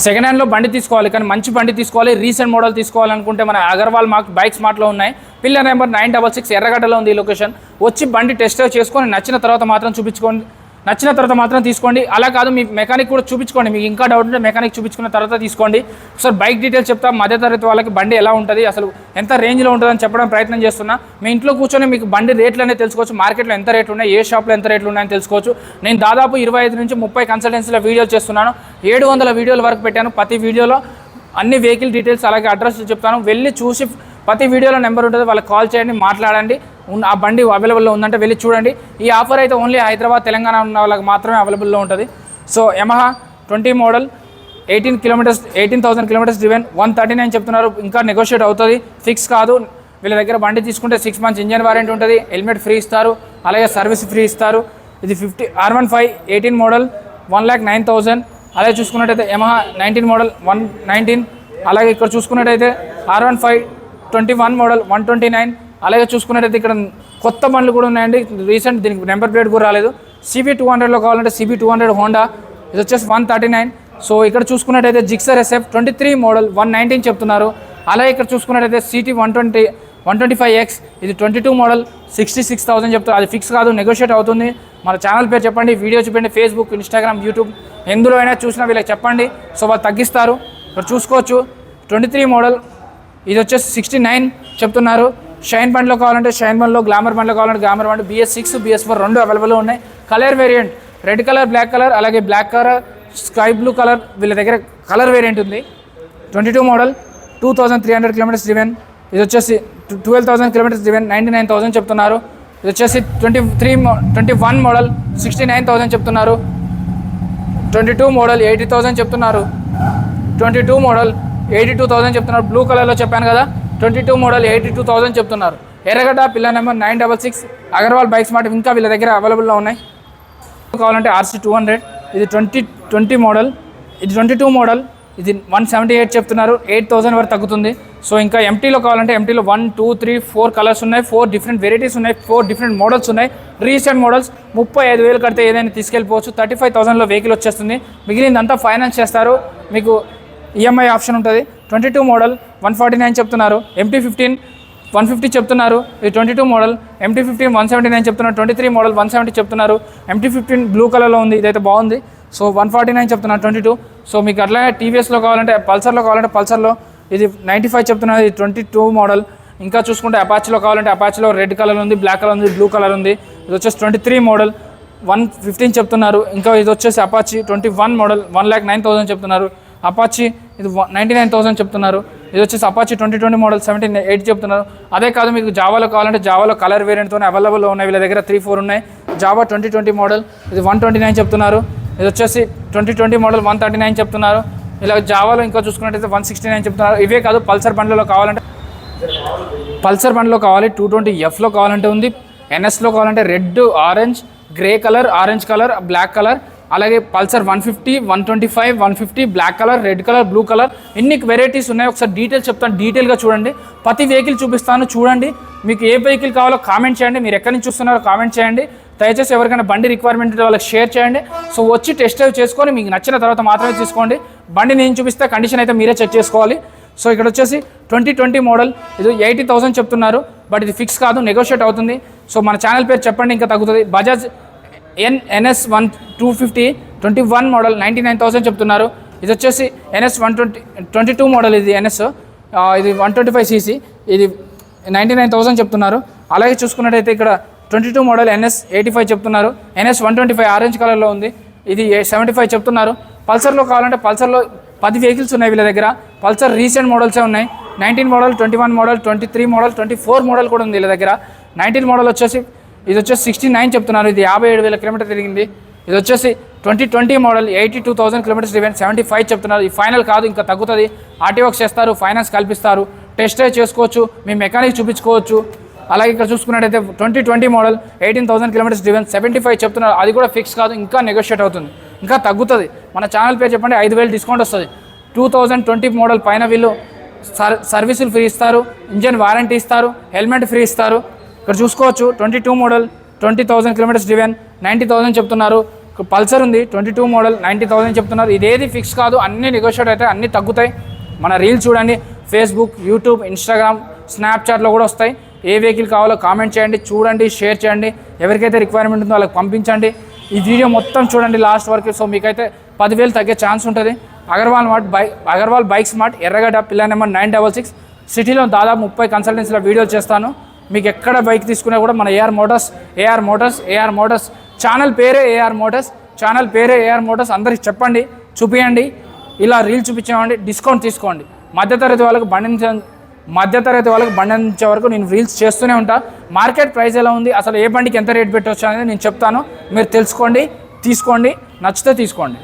Second హ్యాండ్లో బండి తీసుకోవాలి, కానీ మంచి బండి తీసుకోవాలి. రీసెంట్ మోడల్ తీసుకోవాలనుకుంటే మన అగర్వాల్ బైక్స్ మార్ట్లో ఉన్నాయి. పిల్లర్ నెంబర్ 966 ఎర్రగడ్డలో ఉంది ఈ లొకేషన్. వచ్చి బండి టెస్ట్ డ్రైవ్ చేసుకొని నచ్చిన తర్వాత మాత్రం తీసుకోండి. అలా కాదు, మీ మెకానిక్ కూడా చూపించుకోండి. మీకు ఇంకా డౌట్ ఉంటే మెకానిక్ చూపించుకున్న తర్వాత తీసుకోండి. ఒకసారి బైక్ డీటెయిల్స్ చెప్తా. మధ్యతరగతి వాళ్ళకి బండి ఎలా ఉంటుంది, అసలు ఎంత రేంజ్లో ఉంటుందని చెప్పడం ప్రయత్నం చేస్తున్నా. మీ ఇంట్లో కూర్చొని మీకు బండి రేట్లు అనేది తెలుసుకోవచ్చు. మార్కెట్లో ఎంత రేట్లు ఉన్నాయి, ఏ షాప్లో ఎంత రేట్లు ఉన్నాయని తెలుసుకోవచ్చు. నేను దాదాపు 25 నుంచి 30 కన్సల్టెన్సీలో వీడియోలు చేస్తున్నాను. 700 వీడియోల వరకు పెట్టాను. ప్రతి వీడియోలో అన్ని వెహికల్ డీటెయిల్స్ అలాగే అడ్రస్ చెప్తాను. వెళ్ళి చూసి ప్రతి వీడియోలో నెంబర్ ఉంటుంది, వాళ్ళకి కాల్ చేయండి, మాట్లాడండి. ఆ బండి అవైలబుల్లో ఉందంటే వెళ్ళి చూడండి. ఈ ఆఫర్ అయితే ఓన్లీ హైదరాబాద్ తెలంగాణ ఉన్న వాళ్ళకి మాత్రమే అవైలబుల్లో ఉంటుంది. So Yamaha 20 model 18,000 kilometres driven 139 చెప్తున్నారు. ఇంకా నెగోషియేట్ అవుతుంది, ఫిక్స్ కాదు. వీళ్ళ దగ్గర బండి తీసుకుంటే 6 months ఇంజన్ వారంటీ ఉంటుంది, హెల్మెట్ ఫ్రీ ఇస్తారు, అలాగే సర్వీస్ ఫ్రీ ఇస్తారు. ఇది R15 18 మోడల్ 1,09,000. అలాగే చూసుకున్నట్టయితే యమహా 19 మోడల్ 119. అలాగే ఇక్కడ చూసుకున్నట్టయితే R15 21 మోడల్ 129. అలాగే చూసుకున్నట్టయితే ఇక్కడ కొత్త బండ్లు కూడా ఉన్నాయండి, రీసెంట్, దీనికి నెంబర్ ప్లేట్ కూడా రాలేదు. CB200లో కావాలంటే CB200 హోండా, ఇది వచ్చేసి 139. సో ఇక్కడ చూసుకున్నట్టయితే జిక్సర్ SF 23 మోడల్ 119 చెప్తున్నారు. అలాగే ఇక్కడ చూసుకున్నట్టయితే CT 125X ఇది 22 మోడల్ 66,000 చెప్తారు. అది ఫిక్స్ కాదు, నెగోషియేట్ అవుతుంది. మన ఛానల్ పేరు చెప్పండి, వీడియో చూపండి, ఫేస్బుక్, ఇన్స్టాగ్రామ్, యూట్యూబ్ ఎందులో అయినా చూసినా వీళ్ళకి చెప్పండి. సో వాళ్ళు తగ్గిస్తారు. ఇక్కడ చూసుకోవచ్చు 23 మోడల్ ఇది వచ్చేసి 69 చెప్తున్నారు. షైన్ బండ్లో కావాలంటే షైన్ బండ్లో, గ్లామర్ బండ్లో కావాలంటే గ్లామర్ బండ్, BS6 BS4 రెండు అవైలబుల్ ఉన్నాయి. Colour variant red colour, black colour, అలాగే black colour, sky blue colour వీళ్ళ దగ్గర కలర్ వేరియంట్ ఉంది. 22 మోడల్ 2,300 కిలోమీటర్స్ డ్రివెన్, ఇది వచ్చేసి 12,000 కిలోమీటర్స్ డ్రివెన్ 99,000 చెప్తున్నారు. ఇది వచ్చేసి 21 మోడల్ 69,000 చెప్తున్నారు. 22 మోడల్ 80,000 చెప్తున్నారు. 22 మోడల్ 82,000 చెప్తున్నారు. బ్లూ కలర్లో చెప్పాను కదా, 22 మోడల్ 82,000 చెప్తున్నారు. ఎర్రగడ్డ పిల్లర్ నెంబర్ 966 అగర్వాల్ బైక్స్ మాట ఇంకా వీళ్ళ దగ్గర అవైలబుల్లో ఉన్నాయి. కావాలంటే RC 200 ఇది 2020 మోడల్, ఇది 22 మోడల్, ఇది 178 చెప్తున్నారు. 8,000 వరకు తగ్గుతుంది. సో ఇంకా ఎంటీలో కావాలంటే ఎంటీలో 1, 2, 3, 4 కలర్స్ ఉన్నాయి, 4 డిఫరెంట్ వెరైటీస్ ఉన్నాయి, 4 డిఫరెంట్ మోడల్స్ ఉన్నాయి. రీసెంట్ మోడల్స్ 35,000 కడితే ఏదైనా తీసుకెళ్ళిపోవచ్చు. 35,000లో వెహికల్ వచ్చేస్తుంది. మిగిలిందంతా ఫైనాన్స్ చేస్తారు, మీకు EMI ఆప్షన్ ఉంటుంది. 22 మోడల్ 149 చెప్తున్నారు. MT15 150 చెప్తున్నారు. ఇది 22 మోడల్. MT15 179 చెప్తున్నారు. 23 మోడల్ 170 చెప్తున్నారు. MT15 బ్లూ కలర్లో ఉంది, ఇదైతే బాగుంది. సో 149 చెప్తున్నారు 22. సో మీకు అట్లాగే TVSలో కావాలంటే, పల్సర్లో కావాలంటే పల్సర్లో ఇది 95 చెప్తున్నారు. ఇది 22 మోడల్. ఇంకా చూసుకుంటే అపాచ్లో కావాలంటే అపాచ్లో రెడ్ కలర్ ఉంది, బ్లాక్ కలర్ ఉంది, బ్లూ కలర్ ఉంది. ఇది వచ్చేసి 23 మోడల్ 115 చెప్తున్నారు. ఇంకా ఇది వచ్చేసి అపాచీ 21 మోడల్ 1,09,000 చెప్తున్నారు. అపాచీ ఇది 99,000 చెప్తున్నారు. ఇది వచ్చేసి అపాచీ 2020 మోడల్ 78 చెప్తున్నారు. అదే కాదు, మీకు జావాలో కావాలంటే జావాలో కలర్ వేరియంట్తోనే అవైలబుల్లో ఉన్నాయి. వీళ్ళ దగ్గర 3, 4 ఉన్నాయి. జావా 2020 మోడల్ ఇది 129 చెప్తున్నారు. ఇది వచ్చేసి 2020 మోడల్ 139 చెప్తున్నారు. ఇలా జావాలో ఇంకా చూసుకున్నట్టయితే 169 చెప్తున్నారు. ఇవే కాదు, పల్సర్ బండ్లలో కావాలంటే పల్సర్ బండ్లో కావాలి, 220Fలో కావాలంటే ఉంది, NSలో కావాలంటే red, orange, grey colour, orange colour, black colour, అలాగే Pulsar 150, 125, 150, black colour, red colour, blue colour, ఎన్ని వెరైటీస్ ఉన్నాయి. ఒకసారి డీటెయిల్స్ చెప్తాను, డీటెయిల్గా చూడండి. ప్రతి వెహికల్ చూపిస్తాను, చూడండి. మీకు ఏ వెహికల్ కావాలో కామెంట్ చేయండి. మీరు ఎక్కడి నుంచి చూస్తున్నారో కామెంట్ చేయండి. దయచేసి ఎవరికైనా బండి రిక్వైర్మెంట్ ఉంటే వాళ్ళకి షేర్ చేయండి. సో వచ్చి టెస్ట్ డ్రైవ్ చేసుకొని మీకు నచ్చిన తర్వాత మాత్రమే తీసుకోండి. బండి నేను చూపిస్తే కండిషన్ అయితే మీరే చెక్ చేసుకోవాలి. సో ఇక్కడ వచ్చేసి 2020 మోడల్ ఇది 80,000 చెప్తున్నారు. బట్ ఇది ఫిక్స్ కాదు, నెగోషియేట్ అవుతుంది. సో మన ఛానల్ పేరు చెప్పండి, ఇంకా తగ్గుతుంది. బజాజ్ NS 250 21 మోడల్ 99,000 చెప్తున్నారు. ఇది వచ్చేసి NS 22 మోడల్, ఇది NS ఇది 125cc, ఇది 99,000 చెప్తున్నారు. అలాగే చూసుకున్నట్టయితే ఇక్కడ 22 మోడల్ NS 85 చెప్తున్నారు. NS 125 ఆరెంజ్ కలర్లో ఉంది, ఇది 75 చెప్తున్నారు. పల్సర్లో కావాలంటే పల్సర్లో 10 వెహికల్స్ ఉన్నాయి వీళ్ళ దగ్గర. పల్సర్ రీసెంట్ మోడల్సే ఉన్నాయి. 19 మోడల్, 21 మోడల్, 23 మోడల్, 24 మోడల్ కూడా ఉంది వీళ్ళ దగ్గర. 19 మోడల్ వచ్చేసి ఇది వచ్చేసి 69 చెప్తున్నారు. ఇది 57,000 కిలోమీటర్ తిరిగింది. ఇది వచ్చేసి 2020 మోడల్ 82,000 కిలోమీటర్స్ డ్రివెన్ 75 చెప్తున్నారు. ఇది ఫైనల్ కాదు, ఇంకా తగ్గుతుంది. RTOX చేస్తారు, ఫైనాన్స్ కల్పిస్తారు, టెస్ట్ డ్రైవ్ చేసుకోవచ్చు, మీ మెకానిక్ చూపించుకోవచ్చు. అలాగే ఇక్కడ చూసుకున్నట్టయితే 2020 మోడల్ 18,000 కిలోమీటర్స్ డ్రివెన్ 75 చెప్తున్నారు. అది కూడా ఫిక్స్ కాదు, ఇంకా నెగోషియేట్ అవుతుంది, ఇంకా తగ్గుతుంది. మన ఛానల్ పేరు చెప్పండి, 5,000 డిస్కౌంట్ వస్తుంది. 2020 మోడల్ పైన వీళ్ళు సర్వీసులు ఫ్రీ ఇస్తారు, ఇంజన్ వారంటీ ఇస్తారు, హెల్మెట్ ఫ్రీ ఇస్తారు. ఇక్కడ చూసుకోవచ్చు 22 మోడల్ 20,000 కిలోమీటర్స్ డ్రివెన్ 90,000 చెప్తున్నారు. పల్సర్ ఉంది 22 మోడల్ 90,000 చెప్తున్నారు. ఇదేది ఫిక్స్ కాదు, అన్నీ నెగోషియేట్ అయితే అన్నీ తగ్గుతాయి. మన రీల్స్ చూడండి, ఫేస్బుక్, యూట్యూబ్, ఇన్స్టాగ్రామ్, స్నాప్చాట్లో కూడా వస్తాయి. ఏ వెహికల్ కావాలో కామెంట్ చేయండి, చూడండి, షేర్ చేయండి. ఎవరికైతే రిక్వైర్మెంట్ ఉందో వాళ్ళకి పంపించండి. ఈ వీడియో మొత్తం చూడండి లాస్ట్ వరకు. సో మీకైతే 10,000 తగ్గే ఛాన్స్ ఉంటుంది. అగర్వాల్ బైక్ స్మార్ట్, ఎర్రగడ్డ, పిల్లర్ నెంబర్ 966. సిటీలో దాదాపు 30 కన్సల్టెన్సీలో వీడియోలు చేస్తాను. మీకు ఎక్కడ బైక్ తీసుకున్నా కూడా మన ఏఆర్ మోటార్స్ ఛానల్ పేరే ఏఆర్ మోటార్స్. అందరికి చెప్పండి, చూపియండి, ఇలా రీల్ చూపించామండి, డిస్కౌంట్ తీసుకోండి. మధ్యతరగతి వాళ్ళకి బండి అందించే వరకు నేను రీల్స్ చేస్తూనే ఉంటా. మార్కెట్ ప్రైస్ ఎలా ఉంది, అసలు ఏ బండికి ఎంత రేట్ పెట్టవచ్చు అనేది నేను చెప్తాను. మీరు తెలుసుకోండి, తీసుకోండి, నచ్చితే తీసుకోండి.